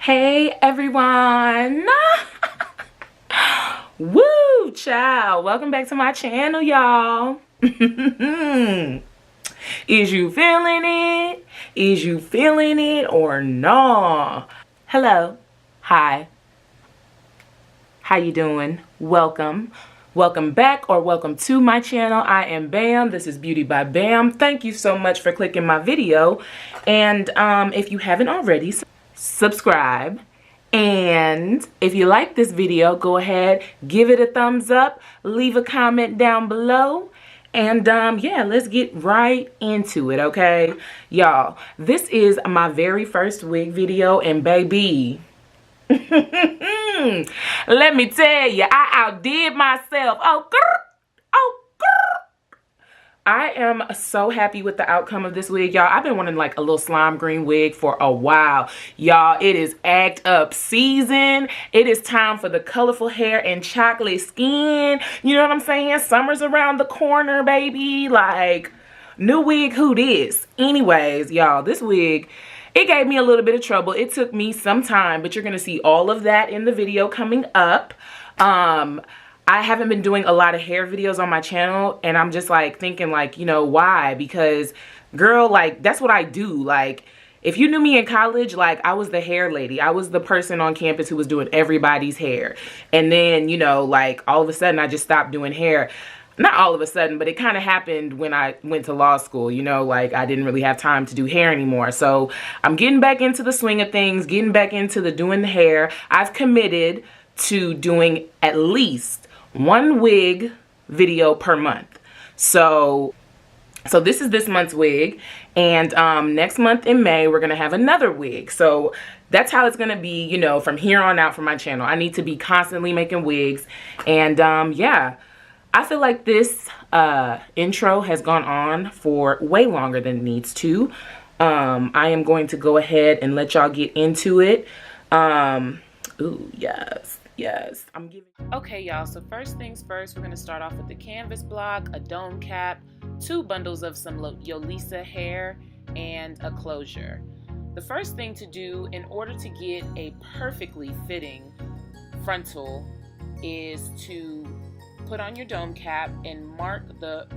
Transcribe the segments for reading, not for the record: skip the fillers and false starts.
Hey everyone. Woo child, welcome back to my channel, y'all. Is you feeling it? Is you feeling it or no? Hello, hi, how you doing? Welcome back or welcome to my channel. I am Bam. This is Beauty by Bam. Thank you so much for clicking my video, and if you haven't already, subscribe. And if you like this video, go ahead, give it a thumbs up, leave a comment down below, and yeah, let's get right into it, okay? Y'all, this is my very first wig video, and baby, let me tell you, I outdid myself. Oh, girl. Oh, girl. I am so happy with the outcome of this wig, y'all. I've been wanting like a little slime green wig for a while. Y'all, it is act up season. It is time for the colorful hair and chocolate skin. You know what I'm saying? Summer's around the corner, baby. Like, new wig, who this? Anyways, y'all, this wig, it gave me a little bit of trouble. It took me some time, but you're going to see all of that in the video coming up. I haven't been doing a lot of hair videos on my channel, and I'm just like thinking like, you know, why? Because girl, like, that's what I do. Like, if you knew me in college, like, I was the hair lady. I was the person on campus who was doing everybody's hair. And then, you know, like, all of a sudden I just stopped doing hair. Not all of a sudden, but it kind of happened when I went to law school, you know, like I didn't really have time to do hair anymore. So I'm getting back into the swing of things, getting back into the doing the hair. I've committed to doing at least one wig video per month. So this is this month's wig, and next month in May we're gonna have another wig. So that's how it's gonna be, you know, from here on out for my channel. I need to be constantly making wigs, and yeah, I feel like this intro has gone on for way longer than it needs to. I am going to go ahead and let y'all get into it. Ooh, yes, I'm giving. Okay, y'all, so first things first, we're going to start off with the canvas block, a dome cap, 2 bundles of some YOLISSA hair, and a closure. The first thing to do in order to get a perfectly fitting frontal is to put on your dome cap and mark the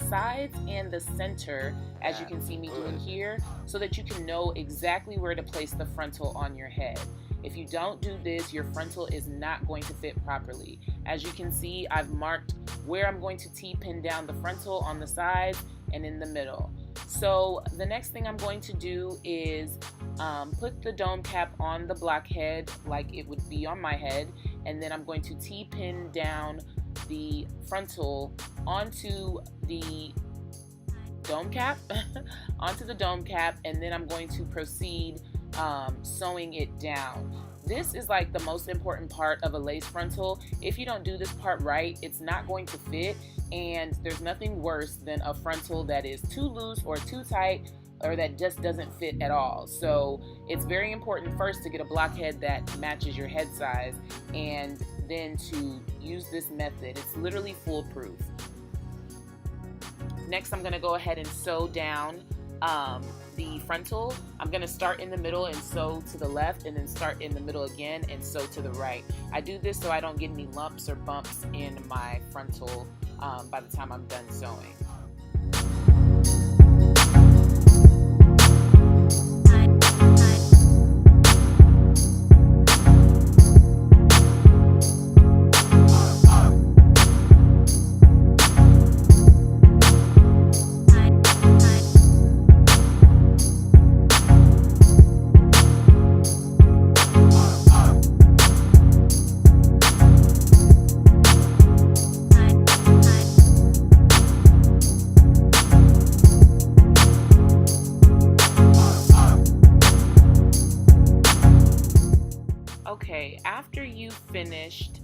sides and the center, as you can see me doing here, so that you can know exactly where to place the frontal on your head. If you don't do this, your frontal is not going to fit properly. As you can see, I've marked where I'm going to T-pin down the frontal on the sides and in the middle. So the next thing I'm going to do is put the dome cap on the block head like it would be on my head, and then I'm going to T-pin down the frontal onto the dome cap, and then I'm going to proceed sewing it down. This is like the most important part of a lace frontal. If you don't do this part right, it's not going to fit, and there's nothing worse than a frontal that is too loose or too tight, or that just doesn't fit at all. So it's very important first to get a blockhead that matches your head size, and then to use this method. It's literally foolproof. Next, I'm gonna go ahead and sew down the frontal. I'm gonna start in the middle and sew to the left, and then start in the middle again and sew to the right. I do this so I don't get any lumps or bumps in my frontal by the time I'm done sewing. Okay, after you've finished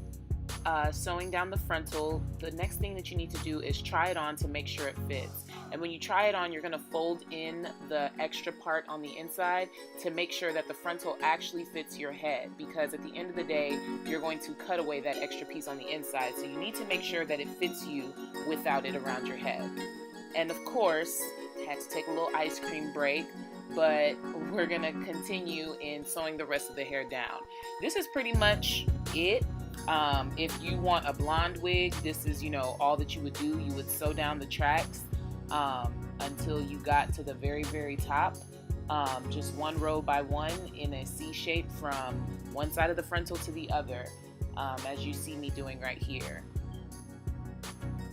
sewing down the frontal, the next thing that you need to do is try it on to make sure it fits. And when you try it on, you're going to fold in the extra part on the inside to make sure that the frontal actually fits your head, because at the end of the day, you're going to cut away that extra piece on the inside. So you need to make sure that it fits you without it around your head. And of course, had to take a little ice cream break. but we're gonna continue in sewing the rest of the hair down. This is pretty much it. If you want a blonde wig, this is, you know, all that you would do. You would sew down the tracks until you got to the very, very top. Just one row by one in a C shape from one side of the frontal to the other, as you see me doing right here.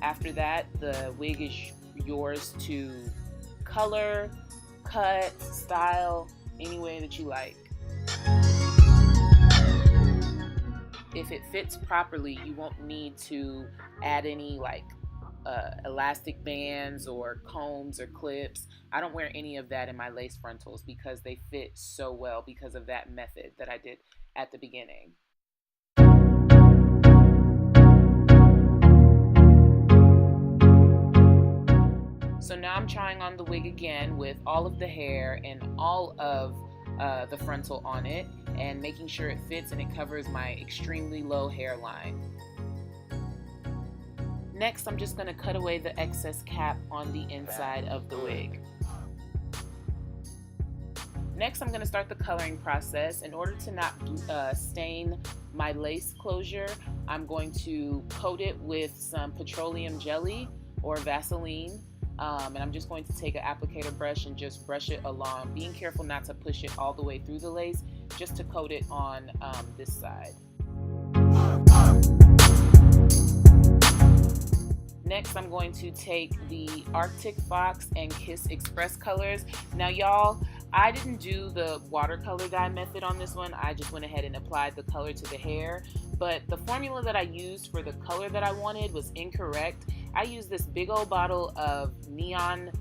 After that, the wig is yours to color, cut, style, any way that you like. If it fits properly, you won't need to add any like elastic bands or combs or clips. I don't wear any of that in my lace frontals because they fit so well because of that method that I did at the beginning. So now I'm trying on the wig again with all of the hair and all of the frontal on it, and making sure it fits and it covers my extremely low hairline. Next, I'm just going to cut away the excess cap on the inside of the wig. Next, I'm going to start the coloring process. In order to not stain my lace closure, I'm going to coat it with some petroleum jelly or Vaseline. And I'm just going to take an applicator brush and just brush it along, being careful not to push it all the way through the lace, just to coat it on this side. Next, I'm going to take the Arctic Fox and Kiss Express colors. Now y'all, I didn't do the watercolor dye method on this one. I just went ahead and applied the color to the hair, but the formula that I used for the color that I wanted was incorrect. I used this big old bottle of Neon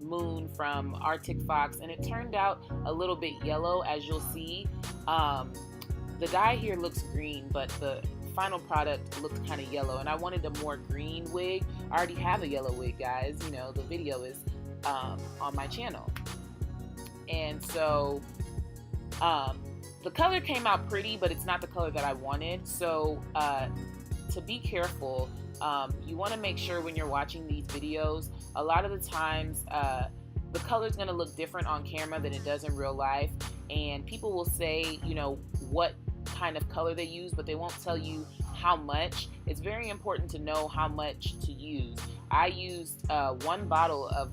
Moon from Arctic Fox, and it turned out a little bit yellow, as you'll see. The dye here looks green, but the final product looked kind of yellow, and I wanted a more green wig. I already have a yellow wig, guys. You know, the video is on my channel. And so the color came out pretty, but it's not the color that I wanted. So to be careful, you want to make sure when you're watching these videos, a lot of the times the color is going to look different on camera than it does in real life, and people will say, you know, what kind of color they use, but they won't tell you how much. It's very important to know how much to use. I used one bottle of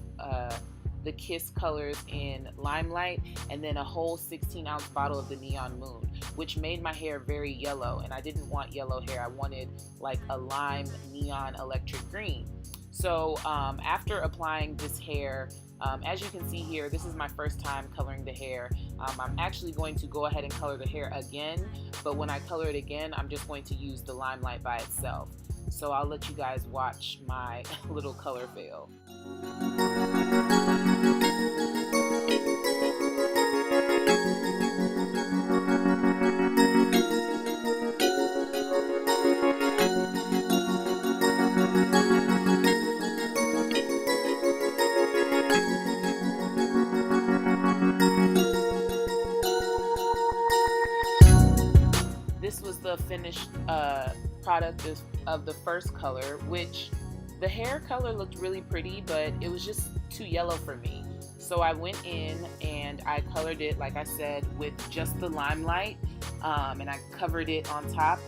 the Kiss colors in Limelight, and then a whole 16-ounce bottle of the Neon Moon, which made my hair very yellow, and I didn't want yellow hair. I wanted like a lime neon electric green. So after applying this hair, as you can see here, this is my first time coloring the hair. I'm actually going to go ahead and color the hair again, but when I color it again, I'm just going to use the Limelight by itself. So I'll let you guys watch my little color fail. This was the finished product of the first color, which the hair color looked really pretty, but it was just too yellow for me. So I went in and I colored it, like I said, with just the Limelight, and I covered it on top.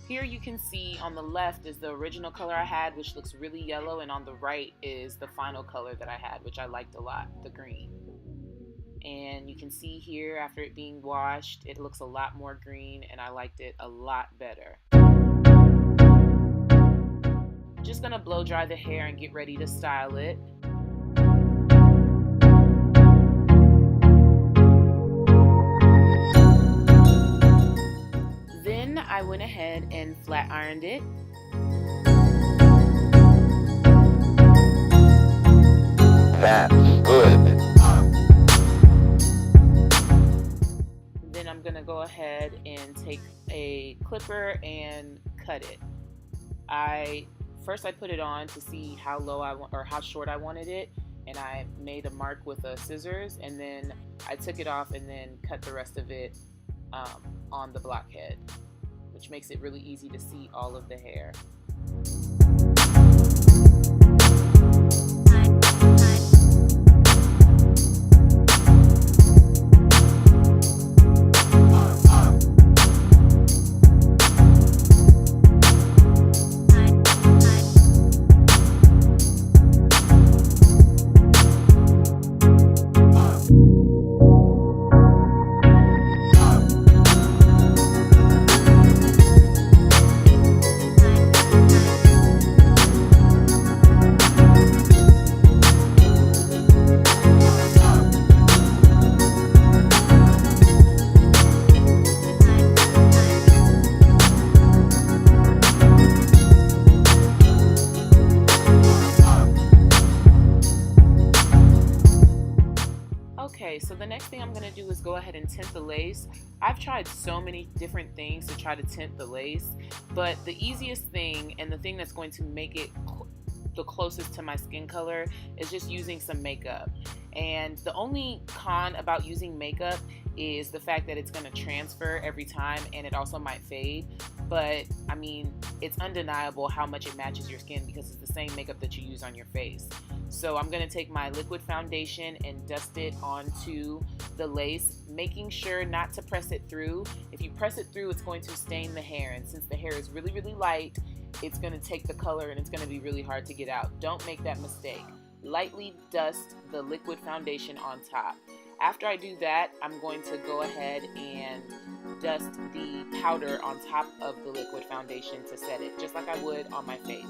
Here you can see on the left is the original color I had, which looks really yellow, and on the right is the final color that I had, which I liked a lot, the green. And you can see here, after it being washed, it looks a lot more green, and I liked it a lot better. Just gonna blow dry the hair and get ready to style it. Then I went ahead and flat ironed it. That's good. Then I'm gonna go ahead and take a clipper and cut it. First I put it on to see how low I want, or how short I wanted it, and I made a mark with the scissors, and then I took it off and then cut the rest of it on the blockhead, which makes it really easy to see all of the hair. Okay, so the next thing I'm going to do is go ahead and tint the lace. I've tried so many different things to try to tint the lace, but the easiest thing and the thing that's going to make it the closest to my skin color is just using some makeup. And the only con about using makeup is the fact that it's going to transfer every time, and it also might fade. But I mean, it's undeniable how much it matches your skin because it's the same makeup that you use on your face. So I'm going to take my liquid foundation and dust it onto the lace, making sure not to press it through. If you press it through, it's going to stain the hair, and since the hair is really, really light, it's going to take the color and it's going to be really hard to get out. Don't make that mistake. Lightly dust the liquid foundation on top. After I do that, I'm going to go ahead and dust the powder on top of the liquid foundation to set it, just like I would on my face.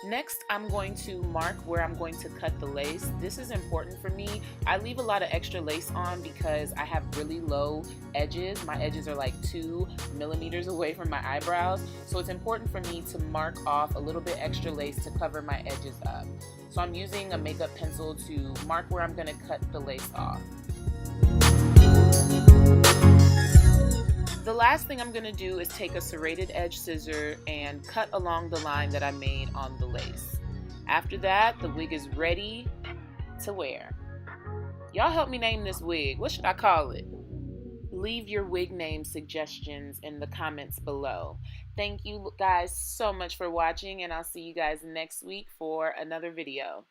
Next, I'm going to mark where I'm going to cut the lace. This is important for me. I leave a lot of extra lace on because I have really low edges. My edges are like 2 millimeters away from my eyebrows. So it's important for me to mark off a little bit extra lace to cover my edges up. So I'm using a makeup pencil to mark where I'm going to cut the lace off. The last thing I'm going to do is take a serrated edge scissor and cut along the line that I made on the lace. After that, the wig is ready to wear. Y'all help me name this wig. What should I call it? Leave your wig name suggestions in the comments below. Thank you guys so much for watching, and I'll see you guys next week for another video.